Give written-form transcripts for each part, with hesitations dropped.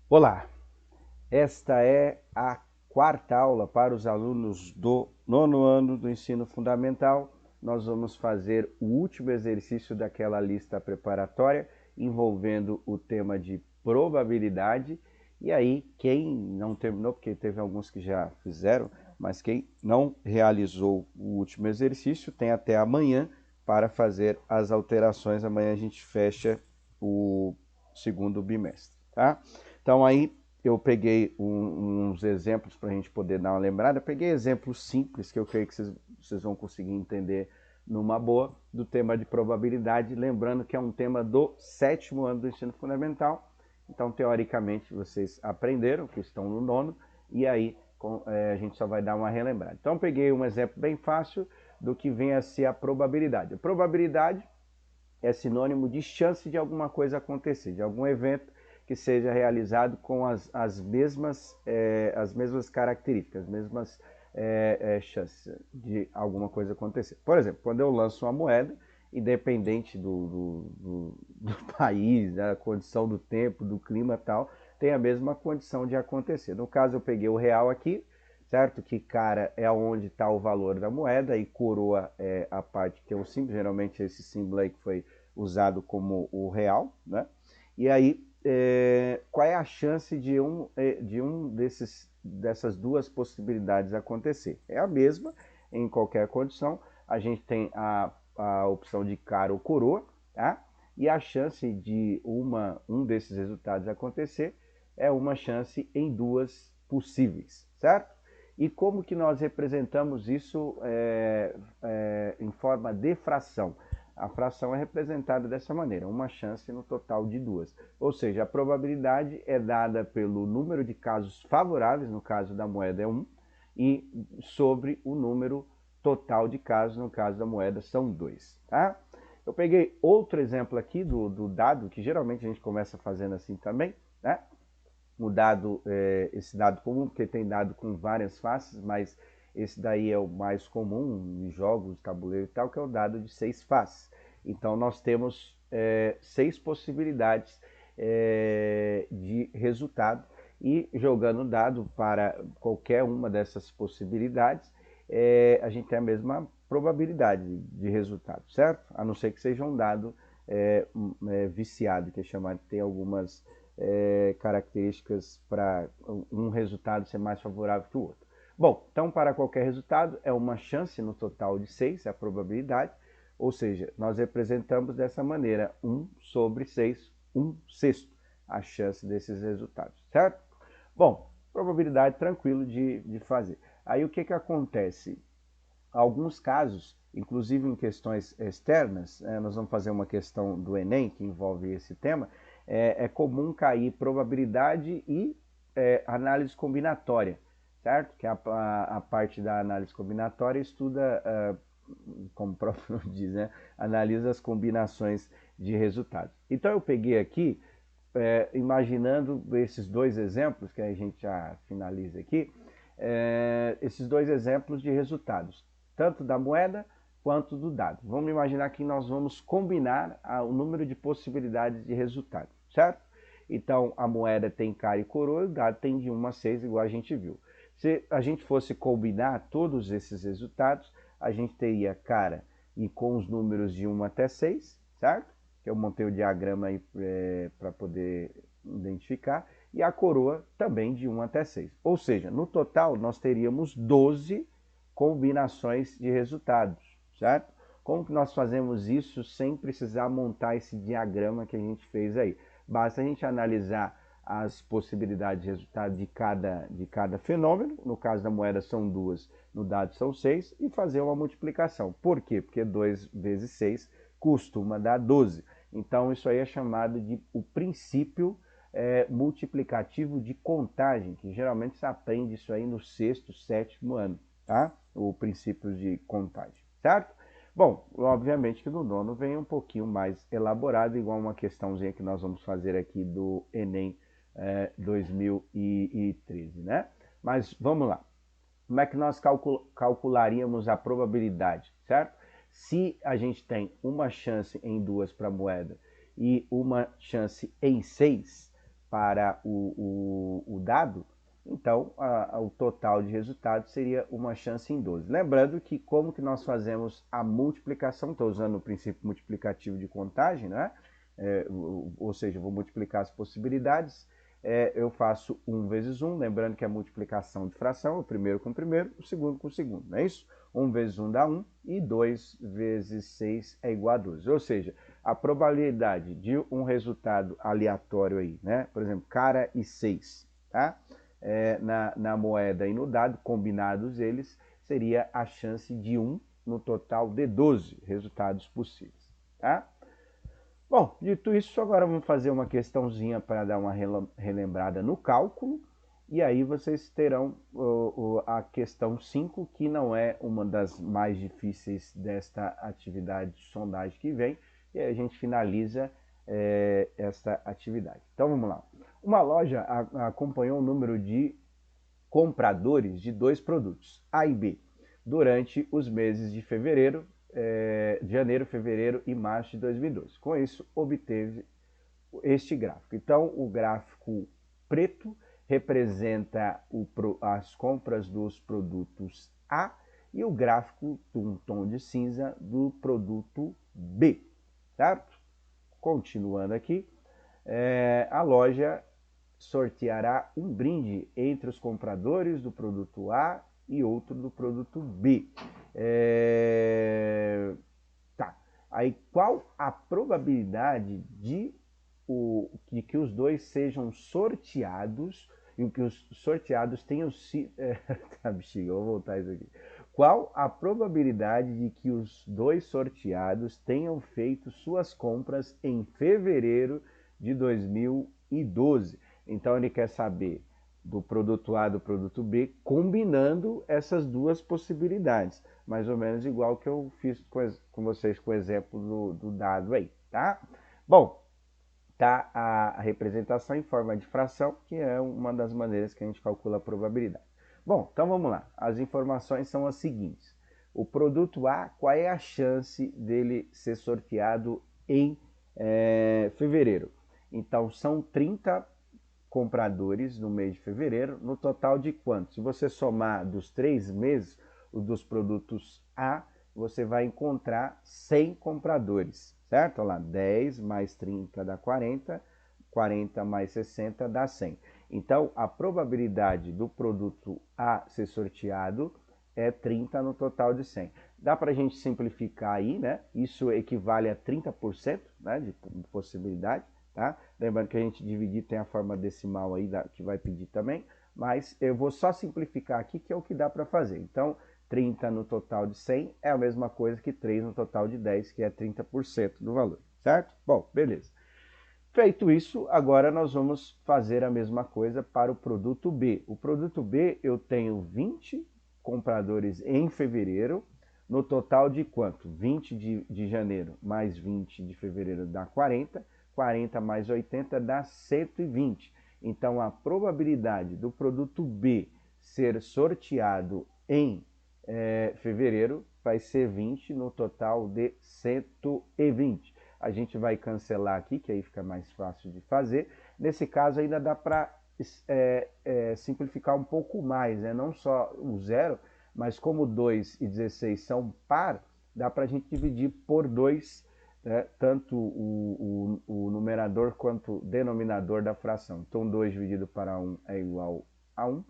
Olá, esta é a quarta aula para os alunos do nono ano do ensino fundamental. Nós vamos fazer o último exercício daquela lista preparatória envolvendo o tema de probabilidade. E aí, quem não terminou, porque teve alguns que já fizeram, mas quem não realizou o último exercício tem até amanhã para fazer as alterações. Amanhã a gente fecha o segundo bimestre, tá? Então aí eu peguei uns exemplos para a gente poder dar uma lembrada. Eu peguei exemplos simples que eu creio que vocês vão conseguir entender numa boa do tema de probabilidade, lembrando que é um tema do sétimo ano do ensino fundamental. Então, teoricamente, vocês aprenderam, que estão no nono, e aí a gente só vai dar uma relembrada. Então, eu peguei um exemplo bem fácil do que vem a ser a probabilidade. A probabilidade é sinônimo de chance de alguma coisa acontecer, de algum evento que seja realizado com as mesmas características, as mesmas chances de alguma coisa acontecer. Por exemplo, quando eu lanço uma moeda, independente do país, da condição do tempo, do clima e tal, tem a mesma condição de acontecer. No caso, eu peguei o real aqui, certo? Que cara é onde está o valor da moeda e coroa é a parte que tem um símbolo, geralmente esse símbolo aí que foi usado como o real, né? E aí, qual é a chance de dessas duas possibilidades acontecer? É a mesma em qualquer condição. A gente tem a opção de cara ou coroa, tá? E a chance de um desses resultados acontecer é uma chance em duas possíveis, certo? E como que nós representamos isso em forma de fração? A fração é representada dessa maneira, uma chance no total de duas. Ou seja, a probabilidade é dada pelo número de casos favoráveis, no caso da moeda é 1, e sobre o número total de casos, no caso da moeda são 2. Tá? Eu peguei outro exemplo aqui do dado, que geralmente a gente começa fazendo assim também, né? O dado, esse dado comum, porque tem dado com várias faces, mas esse daí é o mais comum em jogos, tabuleiro e tal, que é o dado de 6 faces. Então nós temos 6 possibilidades de resultado e jogando o dado para qualquer uma dessas possibilidades, a gente tem a mesma probabilidade de resultado, certo? A não ser que seja um dado viciado, que é chamado, tem algumas características para um resultado ser mais favorável que o outro. Bom, então para qualquer resultado é uma chance no total de 6, é a probabilidade, ou seja, nós representamos dessa maneira 1 sobre 6, 1 sexto, a chance desses resultados, certo? Bom, probabilidade tranquilo de fazer. Aí o que acontece? Alguns casos, inclusive em questões externas, nós vamos fazer uma questão do Enem que envolve esse tema, é comum cair probabilidade e análise combinatória, certo? Que a parte da análise combinatória estuda, como o próprio nome diz, né? Analisa as combinações de resultados. Então eu peguei aqui, imaginando esses dois exemplos, que a gente já finaliza aqui, esses dois exemplos de resultados, tanto da moeda quanto do dado. Vamos imaginar que nós vamos combinar o número de possibilidades de resultado, certo? Então, a moeda tem cara e coroa, e o dado tem de 1 a 6, igual a gente viu. Se a gente fosse combinar todos esses resultados, a gente teria cara e com os números de 1 até 6, certo? Que eu montei o diagrama aí para poder identificar, e a coroa também de 1 até 6. Ou seja, no total nós teríamos 12 combinações de resultados, certo? Como que nós fazemos isso sem precisar montar esse diagrama que a gente fez aí? Basta a gente analisar as possibilidades de resultado de cada fenômeno, no caso da moeda são 2, no dado são 6, e fazer uma multiplicação. Por quê? Porque 2 vezes 6 costuma dar 12. Então isso aí é chamado de o princípio multiplicativo de contagem, que geralmente se aprende isso aí no sexto, sétimo ano, tá? O princípio de contagem, certo? Bom, obviamente que no nono vem um pouquinho mais elaborado, igual uma questãozinha que nós vamos fazer aqui do Enem 2013, né? Mas vamos lá. Como é que nós calcularíamos a probabilidade, certo? Se a gente tem uma chance em 2 para a moeda e uma chance em 6, para o dado, então o total de resultados seria uma chance em 12. Lembrando que como que nós fazemos a multiplicação, estou usando o princípio multiplicativo de contagem, né? Ou seja, eu vou multiplicar as possibilidades, eu faço 1 vezes 1, lembrando que a multiplicação de fração, o primeiro com o primeiro, o segundo com o segundo, não é isso? 1 vezes 1 dá 1 e 2 vezes 6 é igual a 12. Ou seja, a probabilidade de um resultado aleatório aí, né? Por exemplo, cara e 6, tá? Na moeda e no dado, combinados eles, seria a chance de 1 no total de 12 resultados possíveis, tá? Bom, dito isso, agora vamos fazer uma questãozinha para dar uma relembrada no cálculo, e aí vocês terão a questão 5, que não é uma das mais difíceis desta atividade de sondagem que vem, e aí a gente finaliza esta atividade. Então vamos lá. Uma loja acompanhou o número de compradores de 2 produtos, A e B, durante os meses de janeiro, fevereiro e março de 2012. Com isso, obteve este gráfico. Então, o gráfico preto representa as compras dos produtos A e o gráfico um tom de cinza do produto B, certo? Continuando aqui, a loja sorteará um brinde entre os compradores do produto A e outro do produto B. Tá. Aí, qual a probabilidade de que os dois sejam sorteados e que os sorteados tenham sido... tá, bexiga, vou voltar isso aqui. Qual a probabilidade de que os dois sorteados tenham feito suas compras em fevereiro de 2012? Então, ele quer saber do produto A e do produto B, combinando essas duas possibilidades. Mais ou menos igual que eu fiz com vocês com o exemplo do dado aí, tá? Bom, tá a representação em forma de fração, que é uma das maneiras que a gente calcula a probabilidade. Bom, então vamos lá. As informações são as seguintes. O produto A, qual é a chance dele ser sorteado em fevereiro? Então, são 30 compradores no mês de fevereiro, no total de quanto? Se você somar dos 3 meses, os dos produtos A, você vai encontrar 100 compradores, certo? Olha lá, 10 mais 30 dá 40, 40 mais 60 dá 100. Então, a probabilidade do produto A ser sorteado é 30 no total de 100. Dá para a gente simplificar aí, né? Isso equivale a 30%, né, de possibilidade. Tá? Lembrando que a gente dividir tem a forma decimal aí que vai pedir também, mas eu vou só simplificar aqui, que é o que dá para fazer. Então, 30 no total de 100 é a mesma coisa que 3 no total de 10, que é 30% do valor, certo? Bom, beleza. Feito isso, agora nós vamos fazer a mesma coisa para o produto B. O produto B, eu tenho 20 compradores em fevereiro, no total de quanto? 20 de janeiro mais 20 de fevereiro dá 40, 40 mais 80 dá 120. Então, a probabilidade do produto B ser sorteado em fevereiro vai ser 20 no total de 120. A gente vai cancelar aqui, que aí fica mais fácil de fazer. Nesse caso, ainda dá para simplificar um pouco mais, né? Não só o zero, mas como 2 e 16 são par, dá para a gente dividir por 2, tanto o numerador quanto o denominador da fração. Então, 2 dividido para 1 é igual a 1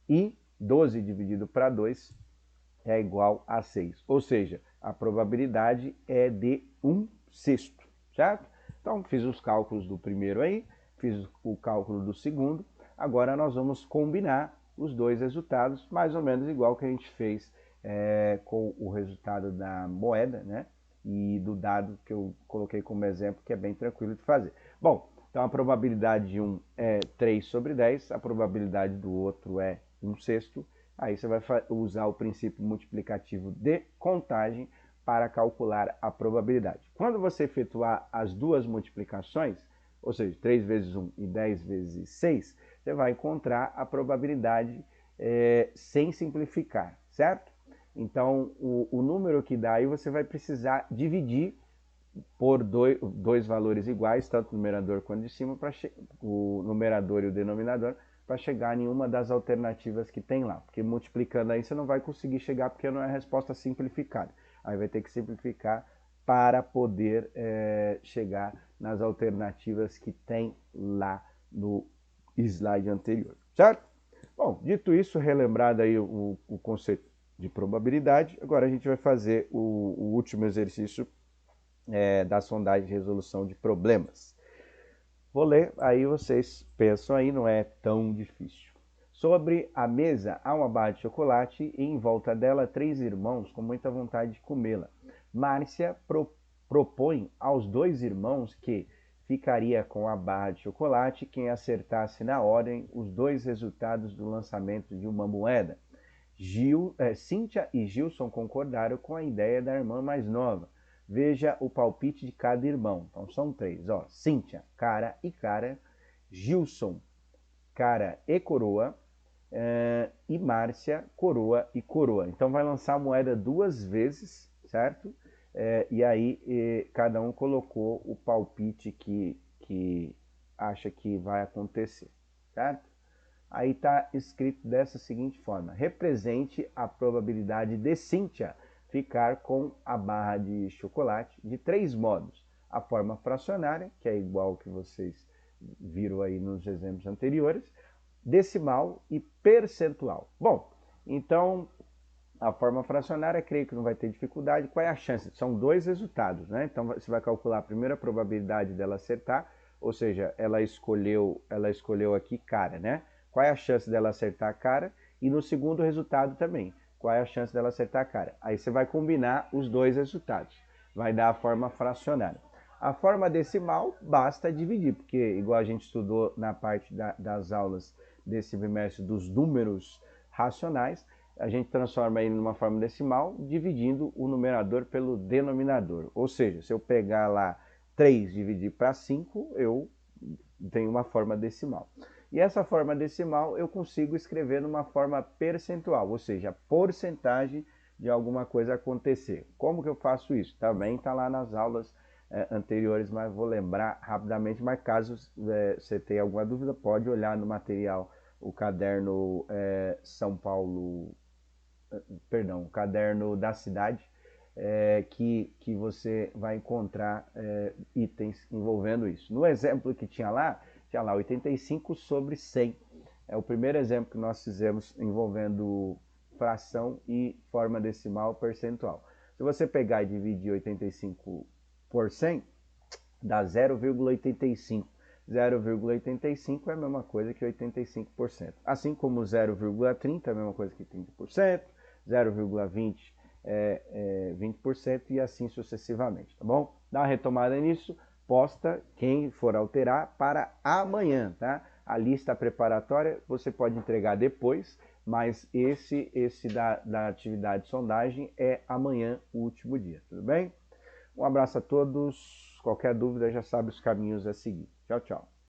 e 12 dividido para 2 é igual a 6. Ou seja, a probabilidade é de 1/6, certo? Então, fiz os cálculos do primeiro aí, fiz o cálculo do segundo. Agora, nós vamos combinar os dois resultados, mais ou menos igual que a gente fez com o resultado da moeda, né? E do dado que eu coloquei como exemplo, que é bem tranquilo de fazer. Bom, então a probabilidade de um é 3 sobre 10, a probabilidade do outro é 1/6. Aí você vai usar o princípio multiplicativo de contagem para calcular a probabilidade. Quando você efetuar as duas multiplicações, ou seja, 3 vezes 1 e 10 vezes 6, você vai encontrar a probabilidade sem simplificar, certo? Então, o número que dá aí você vai precisar dividir por dois valores iguais, tanto o numerador quanto de cima, o numerador e o denominador, para chegar em uma das alternativas que tem lá. Porque multiplicando aí você não vai conseguir chegar, porque não é a resposta simplificada. Aí vai ter que simplificar para poder chegar nas alternativas que tem lá no slide anterior, certo? Bom, dito isso, relembrado aí o conceito de probabilidade, agora a gente vai fazer o último exercício da sondagem de resolução de problemas. Vou ler, aí vocês pensam aí, não é tão difícil. Sobre a mesa há uma barra de chocolate e em volta dela 3 irmãos com muita vontade de comê-la. Márcia propõe aos 2 irmãos que ficaria com a barra de chocolate quem acertasse na ordem os 2 resultados do lançamento de uma moeda. Cíntia e Gilson concordaram com a ideia da irmã mais nova. Veja o palpite de cada irmão. Então são 3. Ó, Cíntia, cara e cara. Gilson, cara e coroa. E Márcia, coroa e coroa. Então vai lançar a moeda 2 vezes, certo? E aí cada um colocou o palpite que acha que vai acontecer, certo? Aí está escrito dessa seguinte forma: represente a probabilidade de Cíntia ficar com a barra de chocolate de 3 modos. A forma fracionária, que é igual que vocês viram aí nos exemplos anteriores, decimal e percentual. Bom, então a forma fracionária, creio que não vai ter dificuldade. Qual é a chance? São 2 resultados, né? Então você vai calcular a primeira probabilidade dela acertar, ou seja, ela escolheu aqui cara, né? Qual é a chance dela acertar a cara? E no segundo resultado também, qual é a chance dela acertar a cara? Aí você vai combinar os 2 resultados, vai dar a forma fracionária. A forma decimal basta dividir, porque igual a gente estudou na parte das aulas desse bimestre dos números racionais, a gente transforma ele numa forma decimal, dividindo o numerador pelo denominador. Ou seja, se eu pegar lá 3 e dividir para 5, eu tenho uma forma decimal. E essa forma decimal eu consigo escrever numa forma percentual, ou seja, a porcentagem de alguma coisa acontecer. Como que eu faço isso? Também está lá nas aulas anteriores, mas vou lembrar rapidamente. Mas caso você tenha alguma dúvida, pode olhar no material, o caderno São Paulo, perdão, o caderno da cidade, que você vai encontrar itens envolvendo isso. No exemplo que tinha lá 85 sobre 100. É o primeiro exemplo que nós fizemos envolvendo fração e forma decimal percentual. Se você pegar e dividir 85 por 100, dá 0,85. 0,85 é a mesma coisa que 85%. Assim como 0,30 é a mesma coisa que 30%, 0,20 20% e assim sucessivamente, tá bom? Dá uma retomada nisso, posta quem for alterar para amanhã, tá? A lista preparatória você pode entregar depois, mas esse da atividade de sondagem é amanhã, o último dia, tudo bem? Um abraço a todos, qualquer dúvida já sabe os caminhos a seguir. Tchau, tchau.